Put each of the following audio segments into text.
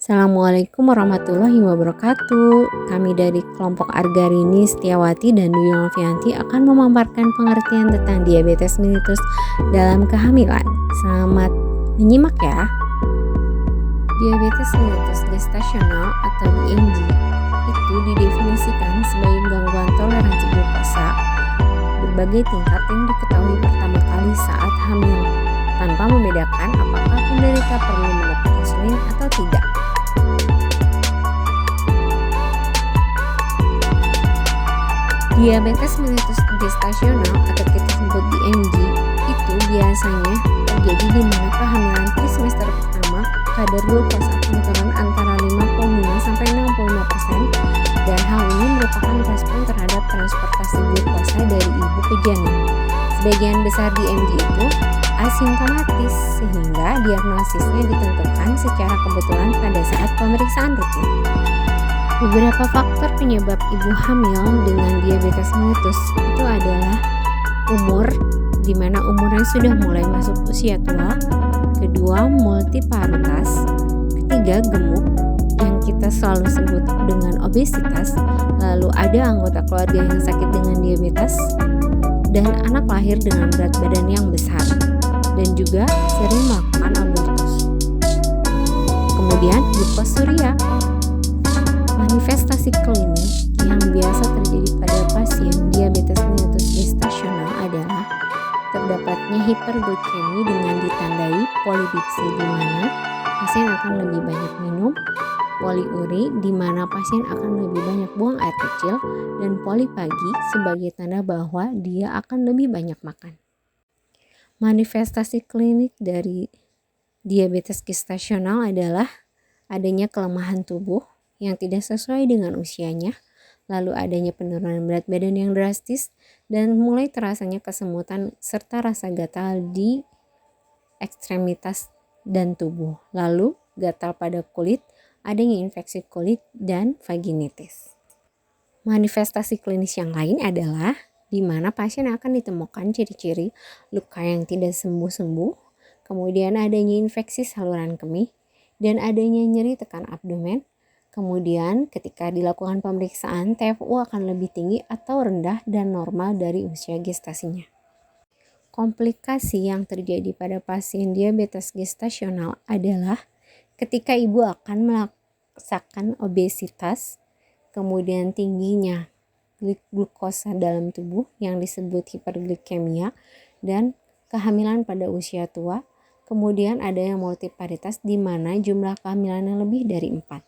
Assalamualaikum warahmatullahi wabarakatuh. Kami dari kelompok Argarini Setiawati dan Dwi Novianti akan memaparkan pengertian tentang diabetes mellitus dalam kehamilan. Selamat menyimak ya. Diabetes mellitus gestasional atau DMG itu didefinisikan sebagai gangguan toleransi glukosa berbagai tingkat yang diketahui pertama kali saat hamil, tanpa membedakan apakah penderita perlu mendapat insulin atau tidak. Diabetes mellitus gestasional atau kita sebut DMG itu biasanya terjadi di mana kehamilan trimester pertama kadar glukosa akan turun antara 55 sampai 65% dan hal ini merupakan respon terhadap transportasi glukosa dari ibu ke janin. Sebagian besar DMG itu asimptomatis sehingga diagnosisnya ditentukan secara kebetulan pada saat pemeriksaan rutin. Beberapa faktor penyebab ibu hamil dengan diabetes mellitus itu adalah umur, di mana umurnya sudah mulai masuk usia tua, kedua multiparitas, ketiga gemuk yang kita selalu sebut dengan obesitas, lalu ada anggota keluarga yang sakit dengan diabetes, dan anak lahir dengan berat badan yang besar, dan juga sering melakukan abortus. Kemudian glukosuria. Manifestasi klinik yang biasa terjadi pada pasien diabetes mellitus gestasional adalah terdapatnya hiperglikemi dengan ditandai polidipsi di mana pasien akan lebih banyak minum, poliuri di mana pasien akan lebih banyak buang air kecil, dan polipagi sebagai tanda bahwa dia akan lebih banyak makan. Manifestasi klinik dari diabetes gestasional adalah adanya kelemahan tubuh yang tidak sesuai dengan usianya, lalu adanya penurunan berat badan yang drastis, dan mulai terasanya kesemutan serta rasa gatal di ekstremitas dan tubuh, lalu gatal pada kulit, adanya infeksi kulit, dan vaginitis. Manifestasi klinis yang lain adalah di mana pasien akan ditemukan ciri-ciri luka yang tidak sembuh-sembuh, kemudian adanya infeksi saluran kemih, dan adanya nyeri tekan abdomen. Kemudian ketika dilakukan pemeriksaan, TFU akan lebih tinggi atau rendah dan normal dari usia gestasinya. Komplikasi yang terjadi pada pasien diabetes gestasional adalah ketika ibu akan merasakan obesitas, kemudian tingginya glukosa dalam tubuh yang disebut hiperglikemia, dan kehamilan pada usia tua, kemudian ada yang multiparitas di mana jumlah kehamilannya lebih dari 4.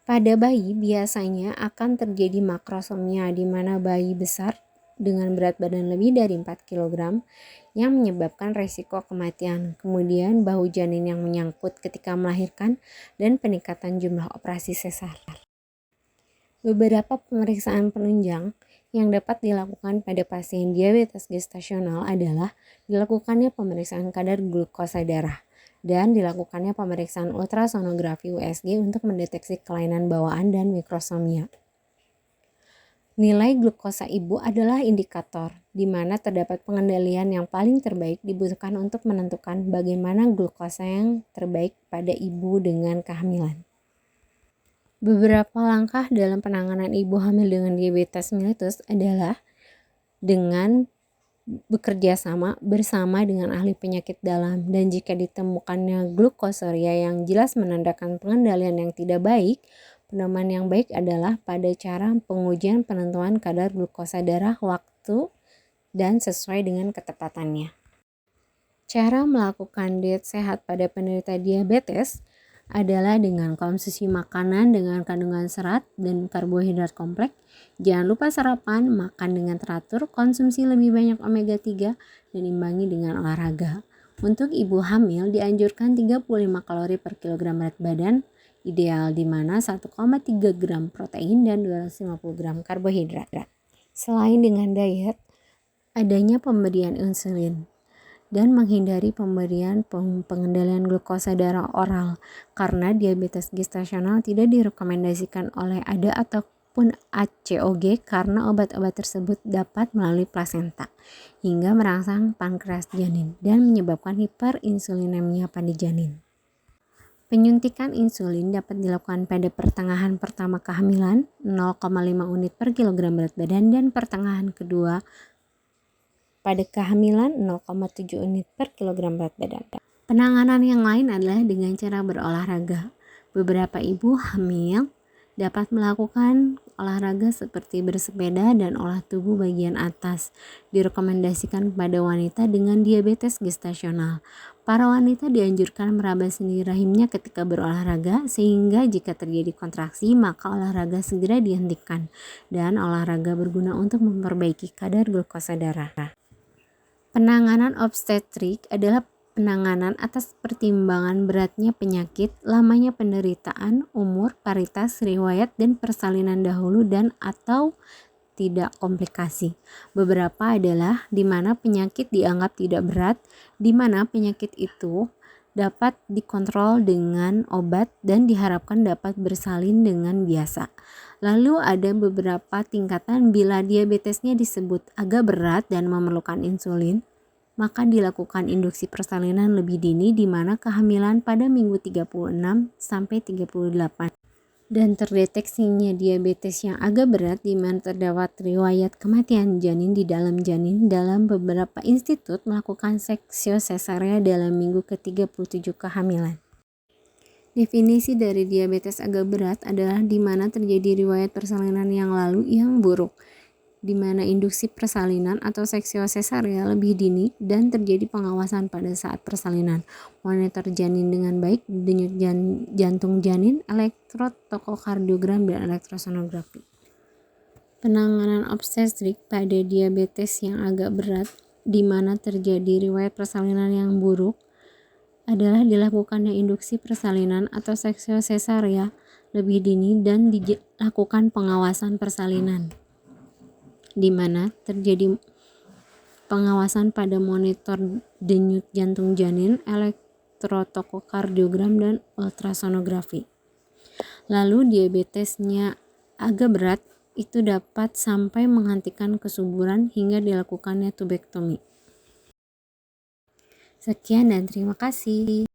Pada bayi biasanya akan terjadi makrosomia di mana bayi besar dengan berat badan lebih dari 4 kg yang menyebabkan risiko kematian, kemudian bahu janin yang menyangkut ketika melahirkan, dan peningkatan jumlah operasi sesar. Beberapa pemeriksaan penunjang yang dapat dilakukan pada pasien diabetes gestasional adalah dilakukannya pemeriksaan kadar glukosa darah, dan dilakukannya pemeriksaan ultrasonografi USG untuk mendeteksi kelainan bawaan dan mikrosomia. Nilai glukosa ibu adalah indikator di mana terdapat pengendalian yang paling terbaik dibutuhkan untuk menentukan bagaimana glukosa yang terbaik pada ibu dengan kehamilan. Beberapa langkah dalam penanganan ibu hamil dengan diabetes mellitus adalah dengan bekerja sama bersama dengan ahli penyakit dalam, dan jika ditemukannya glukosuria yang jelas menandakan pengendalian yang tidak baik, pedoman yang baik adalah pada cara pengujian penentuan kadar glukosa darah waktu dan sesuai dengan ketepatannya. Cara melakukan diet sehat pada penderita diabetes adalah dengan konsumsi makanan dengan kandungan serat dan karbohidrat kompleks. Jangan lupa sarapan, makan dengan teratur, konsumsi lebih banyak omega 3, dan imbangi dengan olahraga. Untuk ibu hamil dianjurkan 35 kalori per kilogram berat badan, ideal di mana 1,3 gram protein dan 250 gram karbohidrat. Selain dengan diet, adanya pemberian insulin dan menghindari pemberian pengendalian glukosa darah oral karena diabetes gestasional tidak direkomendasikan oleh ADA ataupun ACOG karena obat-obat tersebut dapat melalui plasenta hingga merangsang pankreas janin dan menyebabkan hiperinsulinemia pada janin. Penyuntikan insulin dapat dilakukan pada pertengahan pertama kehamilan 0,5 unit per kilogram berat badan dan pertengahan kedua pada kehamilan 0,7 unit per kilogram berat badan. Penanganan yang lain adalah dengan cara berolahraga. Beberapa ibu hamil dapat melakukan olahraga seperti bersepeda dan olah tubuh bagian atas. Direkomendasikan pada wanita dengan diabetes gestasional. Para wanita dianjurkan meraba sendi rahimnya ketika berolahraga, sehingga jika terjadi kontraksi maka olahraga segera dihentikan, dan olahraga berguna untuk memperbaiki kadar glukosa darah. Penanganan obstetrik adalah penanganan atas pertimbangan beratnya penyakit, lamanya penderitaan, umur, paritas, riwayat, dan persalinan dahulu dan atau tidak komplikasi. Beberapa adalah di mana penyakit dianggap tidak berat, di mana penyakit itu dapat dikontrol dengan obat dan diharapkan dapat bersalin dengan biasa. Lalu ada beberapa tingkatan bila diabetesnya disebut agak berat dan memerlukan insulin, maka dilakukan induksi persalinan lebih dini di mana kehamilan pada minggu 36 sampai 38 dan terdeteksinya diabetes yang agak berat di mana terdapat riwayat kematian janin di dalam janin. Dalam beberapa institut melakukan seksio sesarea dalam minggu ke-37 kehamilan. Definisi dari diabetes agak berat adalah di mana terjadi riwayat persalinan yang lalu yang buruk, di mana induksi persalinan atau seksio sesarea lebih dini dan terjadi pengawasan pada saat persalinan, monitor janin dengan baik, denyut jantung janin, elektrotokokardiogram, dan elektrosonografi. Penanganan obstetrik pada diabetes yang agak berat di mana terjadi riwayat persalinan yang buruk adalah dilakukannya induksi persalinan atau seksio sesarea lebih dini dan dilakukan pengawasan persalinan, di mana terjadi pengawasan pada monitor denyut jantung janin, elektrotokokardiogram, dan ultrasonografi. Lalu diabetesnya agak berat itu dapat sampai menghentikan kesuburan hingga dilakukannya tubektomi. Sekian dan terima kasih.